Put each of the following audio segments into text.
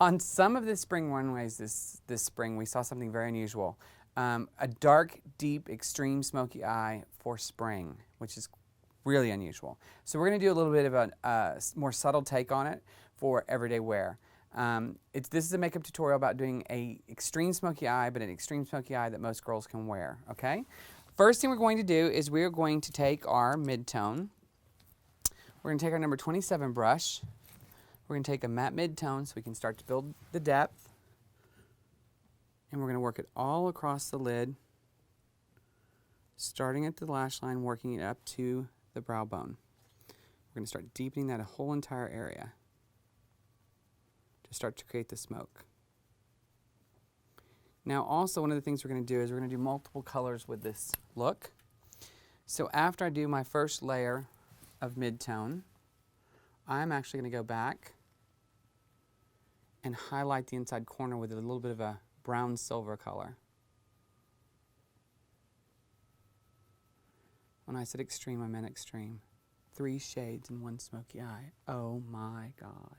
On some of the spring runways this spring, we saw something very unusual. A dark, deep, extreme smoky eye for spring, which is really unusual. So we're going to do a little bit of a more subtle take on it for everyday wear. This is a makeup tutorial about doing a extreme smoky eye, but an extreme smoky eye that most girls can wear, okay? First thing we're going to do is we're going to take our mid-tone. We're going to take our number 27 brush. We're going to take a matte mid-tone so we can start to build the depth. And we're going to work it all across the lid, starting at the lash line, working it up to the brow bone. We're going to start deepening that whole entire area to start to create the smoke. Now also one of the things we're going to do is we're going to do multiple colors with this look. So after I do my first layer of mid-tone, I'm actually going to go back and highlight the inside corner with a little bit of a brown silver color. When I said extreme, I meant extreme. 3 shades in one smoky eye. Oh my God.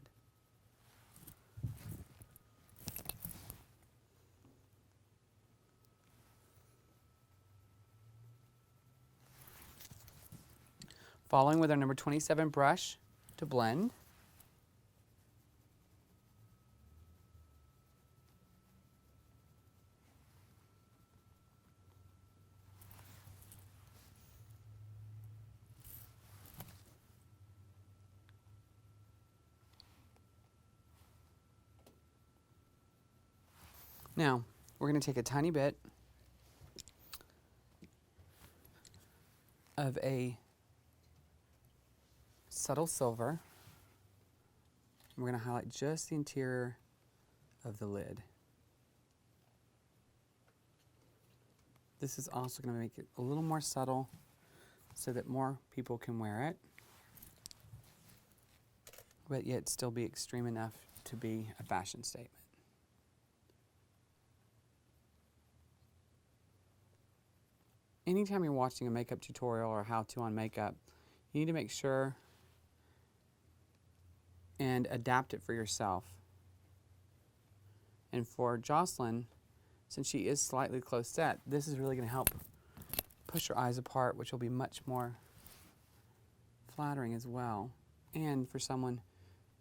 Following with our number 27 brush to blend. Now, we're going to take a tiny bit of a subtle silver. We're going to highlight just the interior of the lid. This is also going to make it a little more subtle so that more people can wear it, but yet still be extreme enough to be a fashion statement. Anytime you're watching a makeup tutorial or how-to on makeup, you need to make sure and adapt it for yourself. And for Jocelyn, since she is slightly close set, this is really going to help push her eyes apart, which will be much more flattering as well. And for someone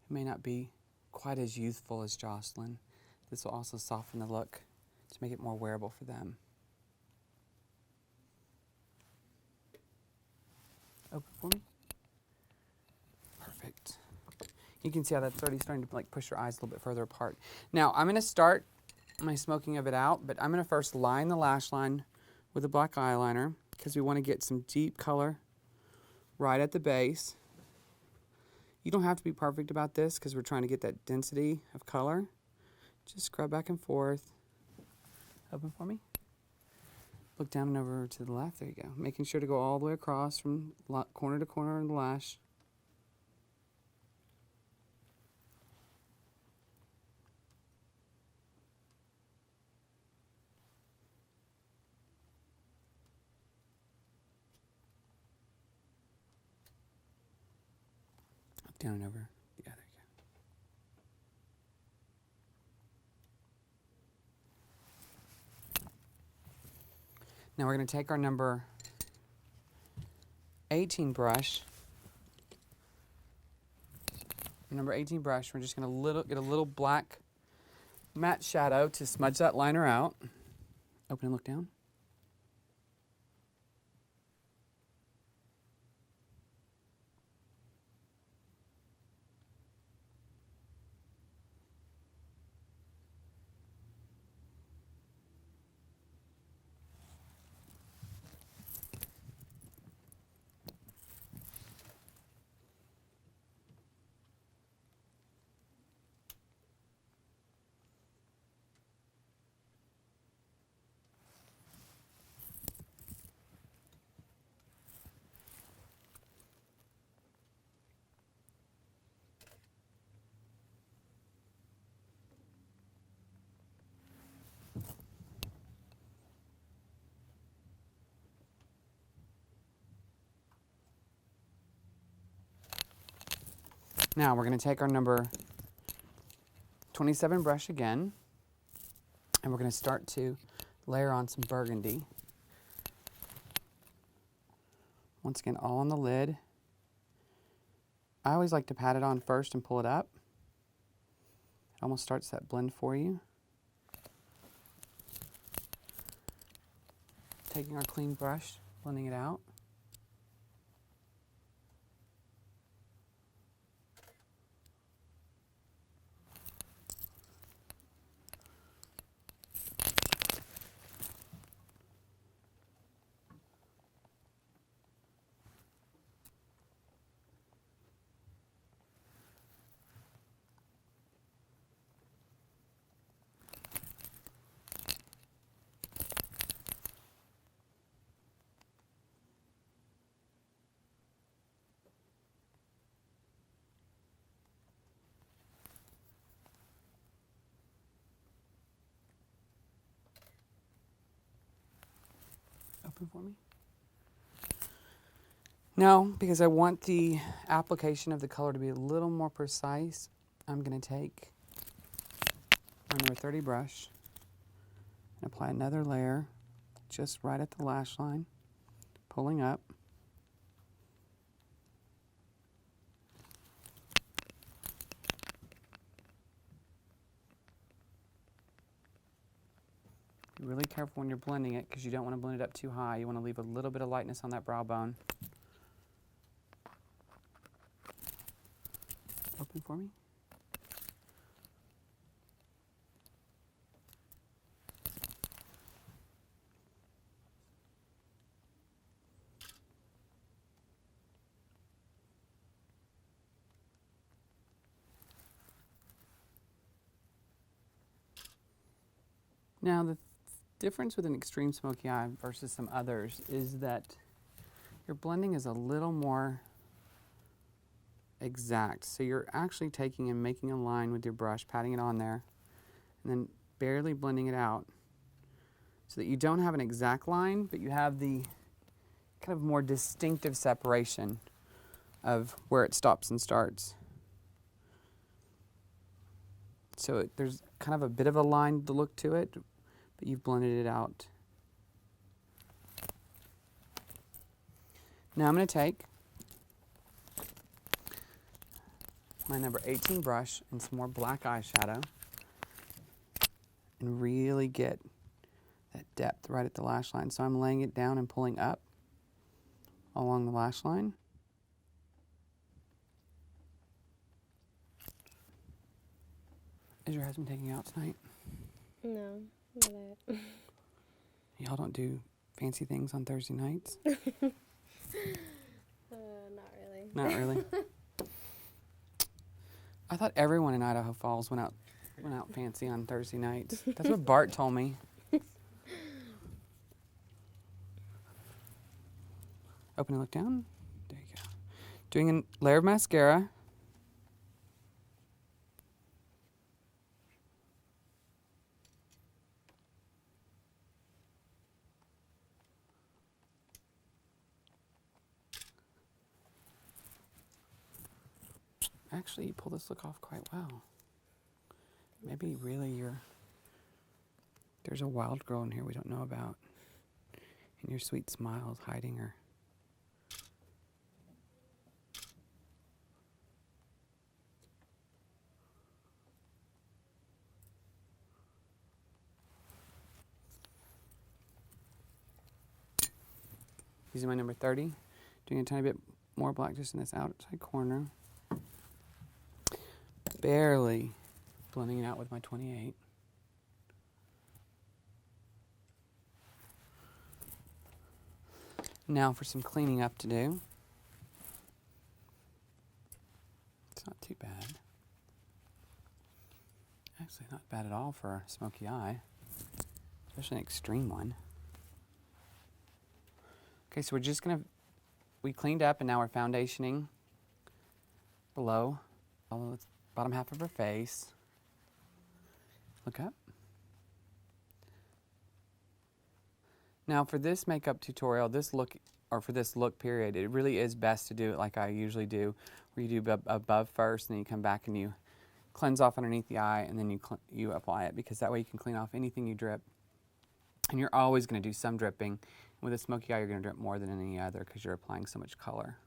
who may not be quite as youthful as Jocelyn, this will also soften the look to make it more wearable for them. Open for me. Perfect. You can see how that's already starting to like push your eyes a little bit further apart. Now I'm going to start my smoking of it out, but I'm going to first line the lash line with a black eyeliner because we want to get some deep color right at the base. You don't have to be perfect about this because we're trying to get that density of color. Just scrub back and forth. Open for me. Look down and over to the left. There you go. Making sure to go all the way across from corner to corner in the lash. Up, down, and over. Yeah, there you go. Now we're going to take our number 18 brush. Number 18 brush, we're just going to get a little black matte shadow to smudge that liner out. Open and look down. Now we're going to take our number 27 brush again, and we're going to start to layer on some burgundy. Once again, all on the lid. I always like to pat it on first and pull it up. It almost starts that blend for you. Taking our clean brush, blending it out. Open for me. Now, because I want the application of the color to be a little more precise, I'm going to take my number 30 brush and apply another layer just right at the lash line, pulling up. Be really careful when you're blending it because you don't want to blend it up too high. You want to leave a little bit of lightness on that brow bone. Open for me. Now, the difference with an extreme smoky eye versus some others is that your blending is a little more exact. So you're actually taking and making a line with your brush, patting it on there, and then barely blending it out so that you don't have an exact line, but you have the kind of more distinctive separation of where it stops and starts. So there's kind of a bit of a line to look to it, but you've blended it out. Now I'm going to take my number 18 brush and some more black eyeshadow and really get that depth right at the lash line. So I'm laying it down and pulling up along the lash line. Is your husband taking you out tonight? No, not that. Y'all don't do fancy things on Thursday nights? Not really. Not really. I thought everyone in Idaho Falls went out fancy on Thursday nights. That's what Bart told me. Open and look down. There you go. Doing a layer of mascara. Actually, you pull this look off quite well. Maybe really there's a wild girl in here we don't know about. And your sweet smile is hiding her. Using my number 30, doing a tiny bit more black just in this outside corner. Barely blending it out with my 28. Now for some cleaning up to do. It's not too bad. Actually, not bad at all for a smoky eye, especially an extreme one. Okay, so we cleaned up and now we're foundationing below, although it's bottom half of her face. Look up. Now for this makeup tutorial, for this look period, it really is best to do it like I usually do, where you do above first and then you come back and you cleanse off underneath the eye, and then you apply it, because that way you can clean off anything you drip. And you're always going to do some dripping. With a smoky eye, you're going to drip more than any other because you're applying so much color.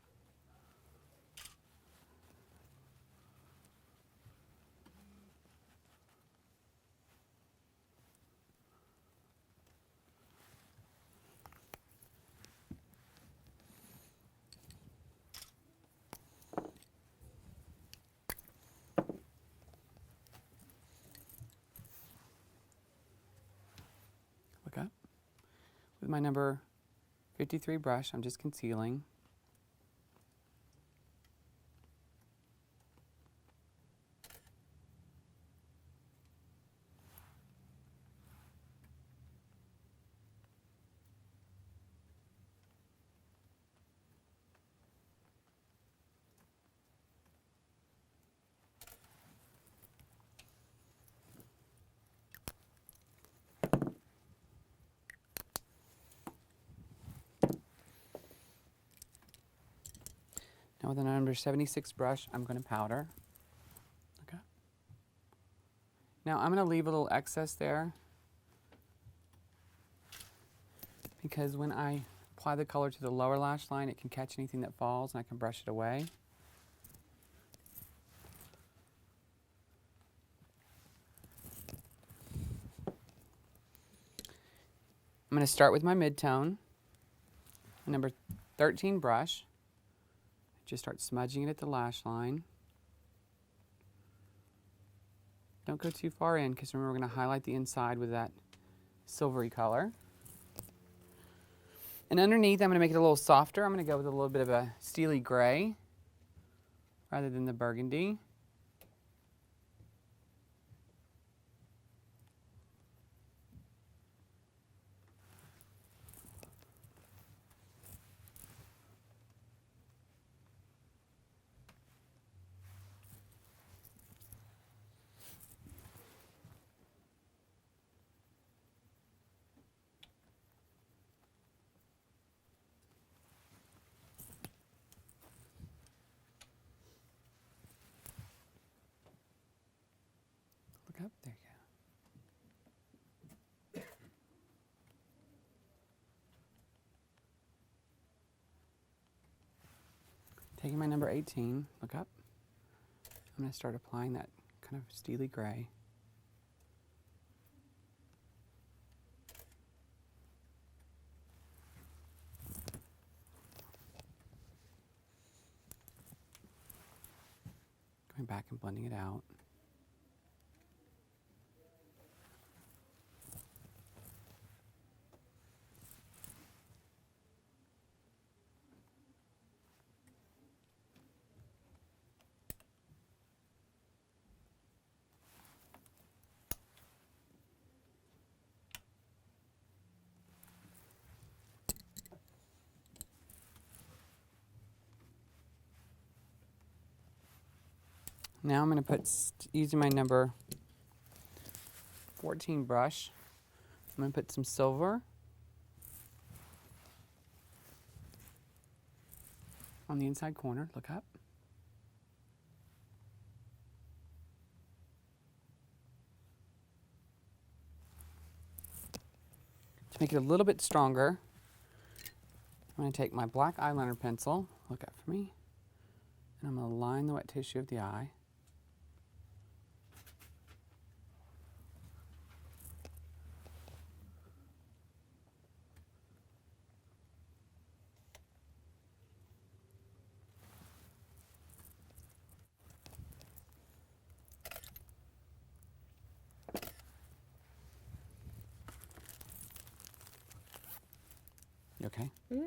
Look up. With my number 53 brush, I'm just concealing. Now with a number 76 brush, I'm going to powder. Okay. Now I'm going to leave a little excess there, because when I apply the color to the lower lash line, it can catch anything that falls and I can brush it away. I'm going to start with my mid-tone, number 13 brush. Just start smudging it at the lash line. Don't go too far in, because remember, we're going to highlight the inside with that silvery color. And underneath, I'm going to make it a little softer. I'm going to go with a little bit of a steely gray rather than the burgundy. Look up, there you go. Taking my number 18, look up. I'm going to start applying that kind of steely gray. Going back and blending it out. Now I'm going to put, using my number 14 brush, I'm going to put some silver on the inside corner. Look up. To make it a little bit stronger, I'm going to take my black eyeliner pencil, look up for me, and I'm going to line the wet tissue of the eye. You okay? Mm-hmm.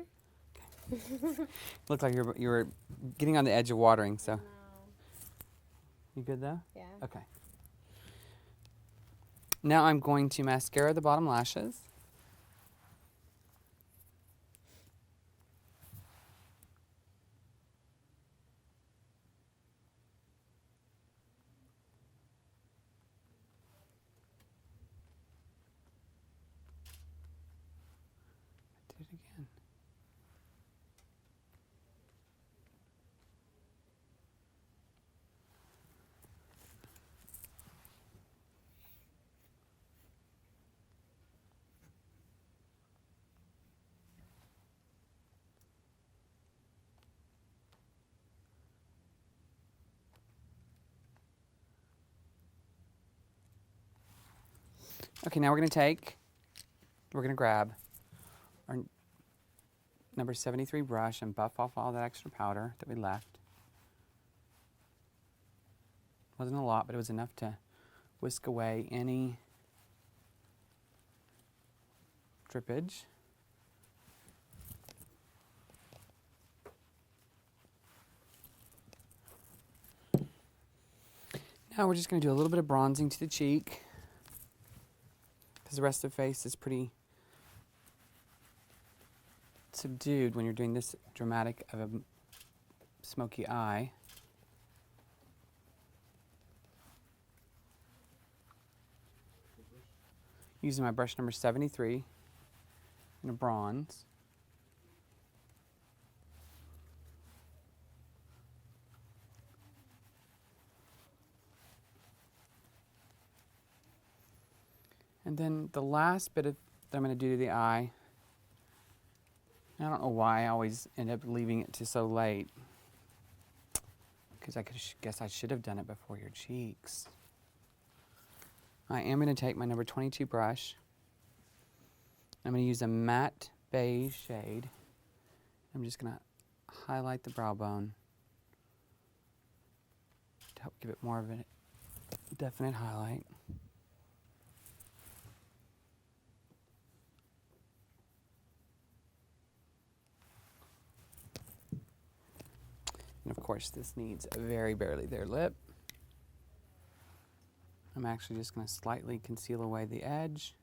Okay. Looked like you were getting on the edge of watering, so. No. You good though? Yeah. Okay. Now I'm going to mascara the bottom lashes. I did it again. Okay, now we're going to grab our number 73 brush and buff off all that extra powder that we left. Wasn't a lot, but it was enough to whisk away any drippage. Now we're just going to do a little bit of bronzing to the cheek, because the rest of the face is pretty subdued when you're doing this dramatic of a smoky eye. Using my brush number 73 in a bronze. And then the last bit that I'm going to do to the eye, I don't know why I always end up leaving it to so late, because I guess I should have done it before your cheeks. I am going to take my number 22 brush. I'm going to use a matte beige shade. I'm just going to highlight the brow bone to help give it more of a definite highlight. And of course, this needs a very barely there lip. I'm actually just going to slightly conceal away the edge.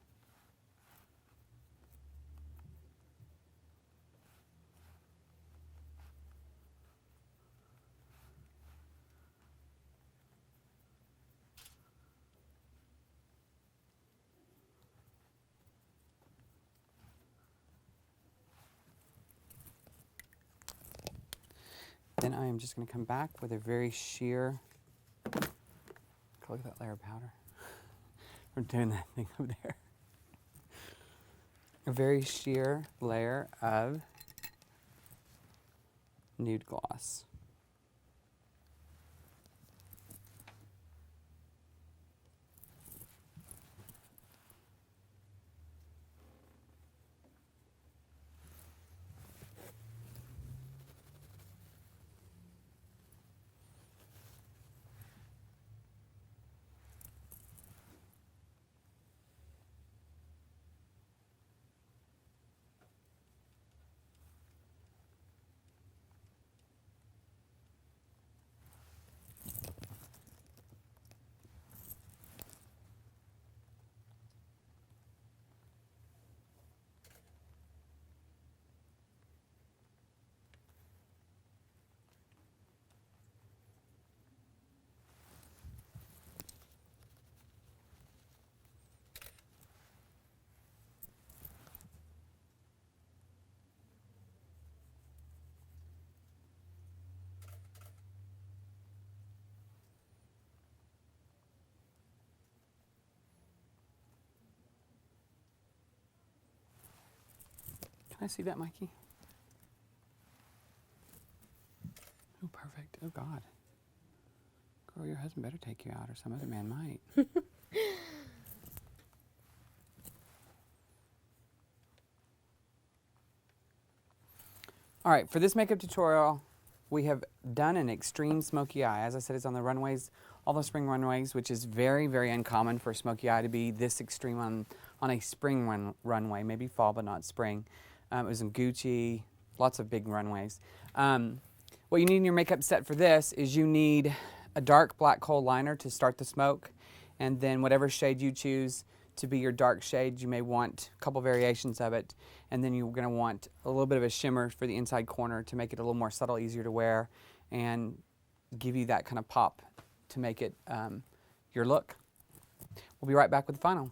Then I am just going to come back with a very sheer, look at that layer of powder. We're doing that thing over there. A very sheer layer of nude gloss. Can I see that, Mikey? Oh, perfect. Oh, God. Girl, your husband better take you out, or some other man might. All right, for this makeup tutorial, we have done an extreme smoky eye. As I said, it's on the runways, all the spring runways, which is very, very uncommon for a smoky eye to be this extreme on a spring runway, maybe fall, but not spring. It was in Gucci, lots of big runways. What you need in your makeup set for this is you need a dark black kohl liner to start the smoke, and then whatever shade you choose to be your dark shade, you may want a couple variations of it, and then you're going to want a little bit of a shimmer for the inside corner to make it a little more subtle, easier to wear, and give you that kind of pop to make it your look. We'll be right back with the final.